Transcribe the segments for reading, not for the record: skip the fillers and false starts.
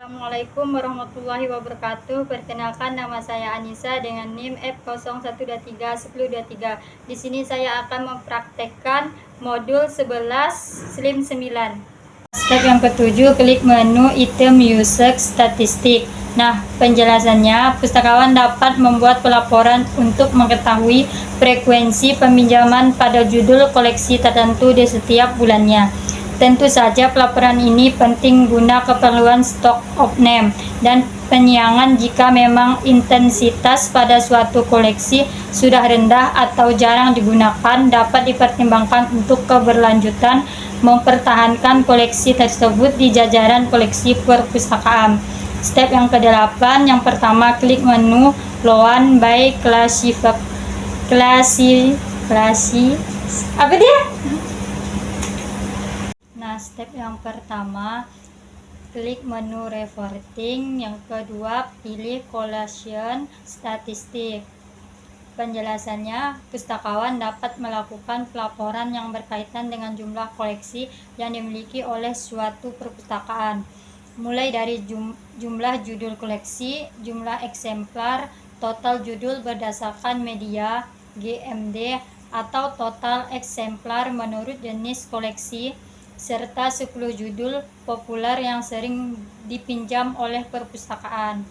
Assalamualaikum warahmatullahi wabarakatuh. Perkenalkan, nama saya Anissa dengan NIM F01231023. Di sini saya akan mempraktekkan modul 11 SLIM 9. Step yang ketujuh, klik menu item user statistik. Nah, penjelasannya, pustakawan dapat membuat pelaporan untuk mengetahui frekuensi peminjaman pada judul koleksi tertentu di setiap bulannya. Tentu saja pelaporan ini penting guna keperluan stock of name dan penyiangan jika memang intensitas pada suatu koleksi sudah rendah atau jarang digunakan, dapat dipertimbangkan untuk keberlanjutan mempertahankan koleksi tersebut di jajaran koleksi perpustakaan. Step yang ke-8, yang pertama, klik menu Loan by step yang pertama, klik menu reporting. Yang kedua, pilih collection statistik. Penjelasannya, pustakawan dapat melakukan pelaporan yang berkaitan dengan jumlah koleksi yang dimiliki oleh suatu perpustakaan, mulai dari jumlah judul koleksi, jumlah eksemplar, total judul berdasarkan media, GMD, atau total eksemplar menurut jenis koleksi, serta 10 judul populer yang sering dipinjam oleh perpustakaan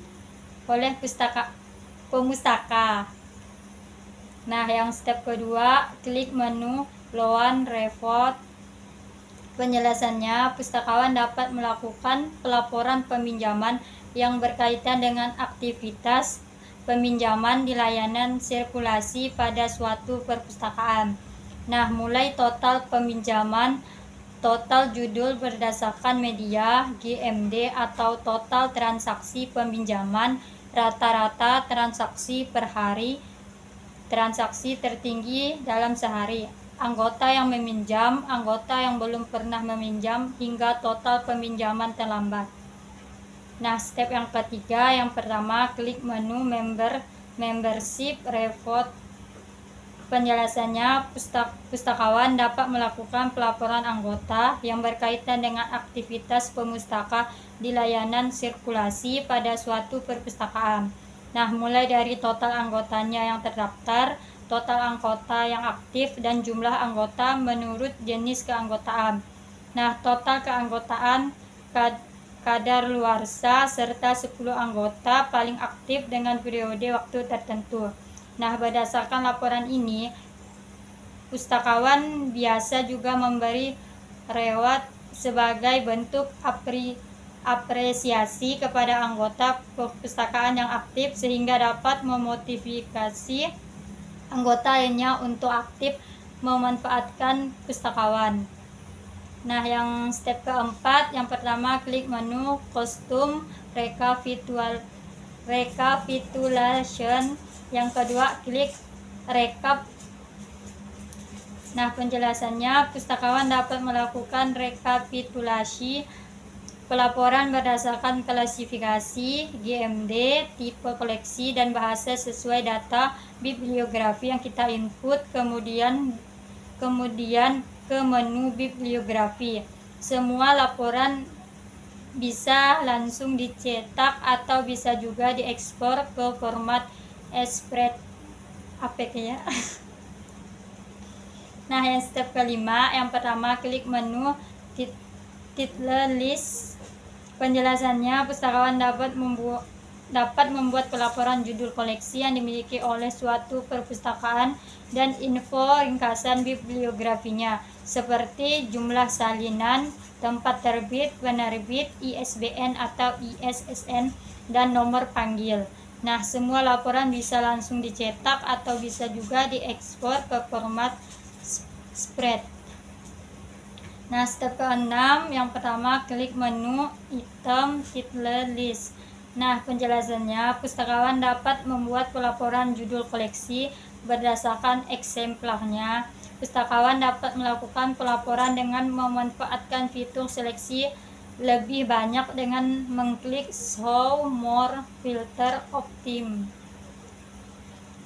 pemustaka. Nah, yang step kedua, klik menu Loan Report. Penjelasannya, pustakawan dapat melakukan pelaporan peminjaman yang berkaitan dengan aktivitas peminjaman di layanan sirkulasi pada suatu perpustakaan. Nah, mulai total peminjaman, total judul berdasarkan media, GMD, atau total transaksi peminjaman, rata-rata transaksi per hari, transaksi tertinggi dalam sehari, anggota yang meminjam, anggota yang belum pernah meminjam, hingga total peminjaman terlambat. Nah, step yang ketiga, yang pertama, klik menu membership report. Penjelasannya, pustakawan dapat melakukan pelaporan anggota yang berkaitan dengan aktivitas pemustaka di layanan sirkulasi pada suatu perpustakaan. Nah, mulai dari total anggotanya yang terdaftar, total anggota yang aktif, dan jumlah anggota menurut jenis keanggotaan. Nah, total keanggotaan, kadaluarsa, serta 10 anggota paling aktif dengan periode waktu tertentu. Nah, berdasarkan laporan ini, pustakawan biasa juga memberi reward sebagai bentuk apresiasi kepada anggota perpustakaan yang aktif, sehingga dapat memotivasi anggota lainnya untuk aktif memanfaatkan pustakawan. Nah, yang step keempat, yang pertama, klik menu Custom Recapitulation. Yang kedua, klik Recap. Nah, penjelasannya, pustakawan dapat melakukan rekapitulasi pelaporan berdasarkan klasifikasi, GMD, tipe koleksi, dan bahasa sesuai data bibliografi yang kita input, kemudian ke menu bibliografi. Semua laporan bisa langsung dicetak atau bisa juga diekspor ke format spread APK ya. Nah, yang step kelima, yang pertama, klik menu title list. Penjelasannya, pustakawan dapat membuat pelaporan judul koleksi yang dimiliki oleh suatu perpustakaan dan info ringkasan bibliografinya, seperti jumlah salinan, tempat terbit, penerbit, ISBN atau ISSN, dan nomor panggil. Nah, semua laporan bisa langsung dicetak atau bisa juga diekspor ke format spread. Nah, step ke-6, yang pertama, klik menu item title list. Nah, penjelasannya, pustakawan dapat membuat pelaporan judul koleksi berdasarkan eksemplarnya. Pustakawan dapat melakukan pelaporan dengan memanfaatkan fitur seleksi lebih banyak dengan mengklik Show More Filter Optim.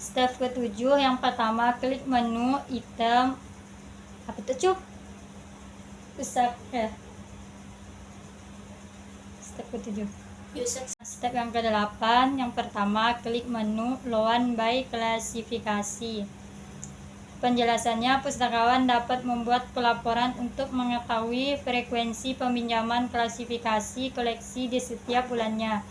Step ke-7, yang pertama, klik menu item Step ke-7. Step yang ke-8, yang pertama klik menu Loan by klasifikasi. Penjelasannya, pustakawan dapat membuat pelaporan untuk mengetahui frekuensi peminjaman klasifikasi koleksi di setiap bulannya.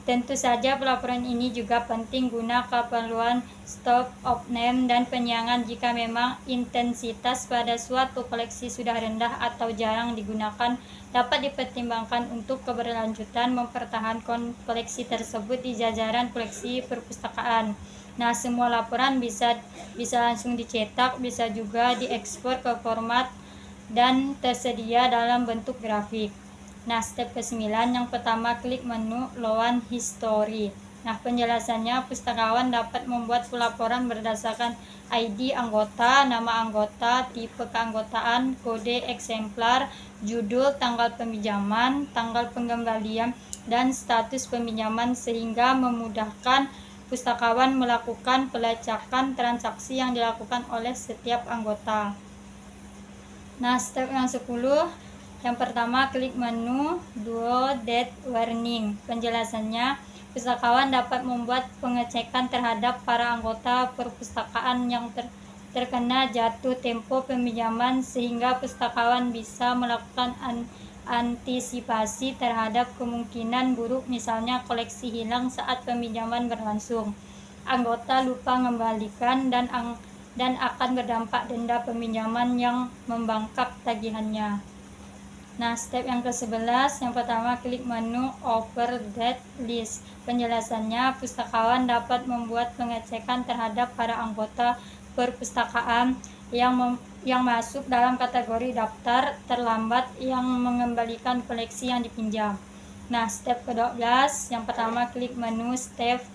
Tentu saja pelaporan ini juga penting guna keperluan stop of name dan penyiangan jika memang intensitas pada suatu koleksi sudah rendah atau jarang digunakan, dapat dipertimbangkan untuk keberlanjutan mempertahankan koleksi tersebut di jajaran koleksi perpustakaan. Nah, semua laporan bisa langsung dicetak, bisa juga diekspor ke format dan tersedia dalam bentuk grafik. Nah, step ke-9, yang pertama klik menu Loan History. Nah, penjelasannya, pustakawan dapat membuat pelaporan berdasarkan ID anggota, nama anggota, tipe keanggotaan, kode eksemplar, judul, tanggal peminjaman, tanggal pengembalian, dan status peminjaman sehingga memudahkan pustakawan melakukan pelacakan transaksi yang dilakukan oleh setiap anggota. Nah, step yang 10, yang pertama klik menu Due Date Warning. Penjelasannya, pustakawan dapat membuat pengecekan terhadap para anggota perpustakaan yang terkena jatuh tempo peminjaman sehingga pustakawan bisa melakukan antisipasi terhadap kemungkinan buruk, misalnya koleksi hilang saat peminjaman berlangsung, anggota lupa mengembalikan, dan akan berdampak denda peminjaman yang membengkak tagihannya. Nah, step yang ke-11, yang pertama klik menu Over That List. Penjelasannya, pustakawan dapat membuat pengecekan terhadap para anggota perpustakaan yang masuk dalam kategori daftar terlambat yang mengembalikan koleksi yang dipinjam. Nah, step ke-12, yang pertama klik menu Staff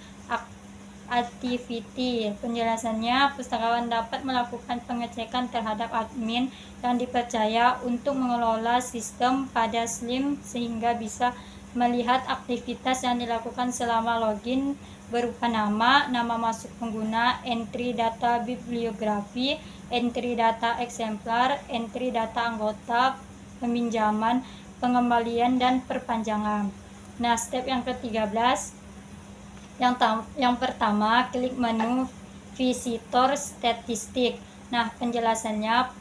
Activity. Penjelasannya, pustakawan dapat melakukan pengecekan terhadap admin yang dipercaya untuk mengelola sistem pada SLIM sehingga bisa melihat aktivitas yang dilakukan selama login berupa nama masuk pengguna, entry data bibliografi, entry data eksemplar, entry data anggota, peminjaman, pengembalian, dan perpanjangan. Nah, step yang ke-13, yang pertama klik menu Visitor Statistik. Nah, penjelasannya,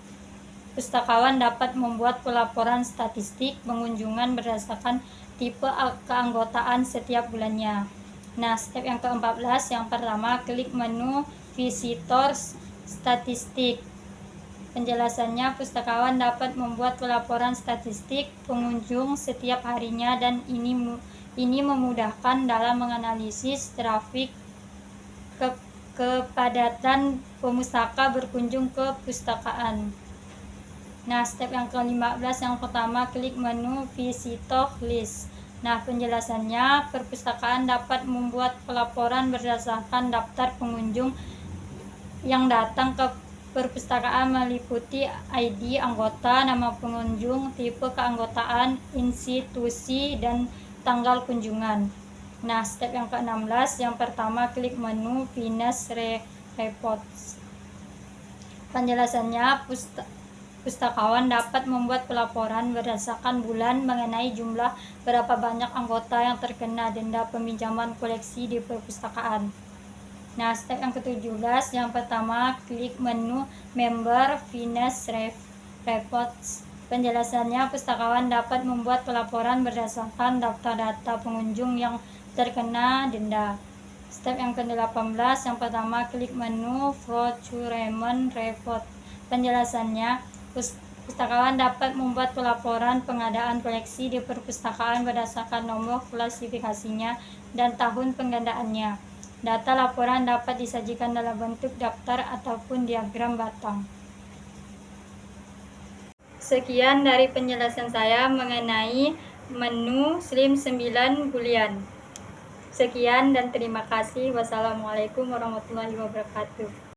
pustakawan dapat membuat pelaporan statistik pengunjungan berdasarkan tipe keanggotaan setiap bulannya. Nah, step yang ke-14, yang pertama klik menu Visitor Statistik. Penjelasannya, pustakawan dapat membuat pelaporan statistik pengunjung setiap harinya dan ini memudahkan dalam menganalisis trafik kepadatan pemustaka berkunjung ke pustakaan. Nah, step yang ke-15, yang pertama klik menu Visitor List. Nah, penjelasannya, perpustakaan dapat membuat pelaporan berdasarkan daftar pengunjung yang datang ke perpustakaan meliputi ID anggota, nama pengunjung, tipe keanggotaan, institusi, dan tanggal kunjungan. Nah, step yang ke-16, yang pertama klik menu Finish Reports. Penjelasannya, pustakawan dapat membuat pelaporan berdasarkan bulan mengenai jumlah berapa banyak anggota yang terkena denda peminjaman koleksi di perpustakaan. Nah, step yang ke-17, yang pertama klik menu Member Finish Reports. Penjelasannya, pustakawan dapat membuat pelaporan berdasarkan daftar data pengunjung yang terkena denda. Step yang ke-18, yang pertama klik menu Procurement Report. Penjelasannya, pustakawan dapat membuat pelaporan pengadaan koleksi di perpustakaan berdasarkan nomor klasifikasinya dan tahun pengadaannya. Data laporan dapat disajikan dalam bentuk daftar ataupun diagram batang. Sekian dari penjelasan saya mengenai menu SLIM 9 Boolean. Sekian dan terima kasih. Wassalamualaikum warahmatullahi wabarakatuh.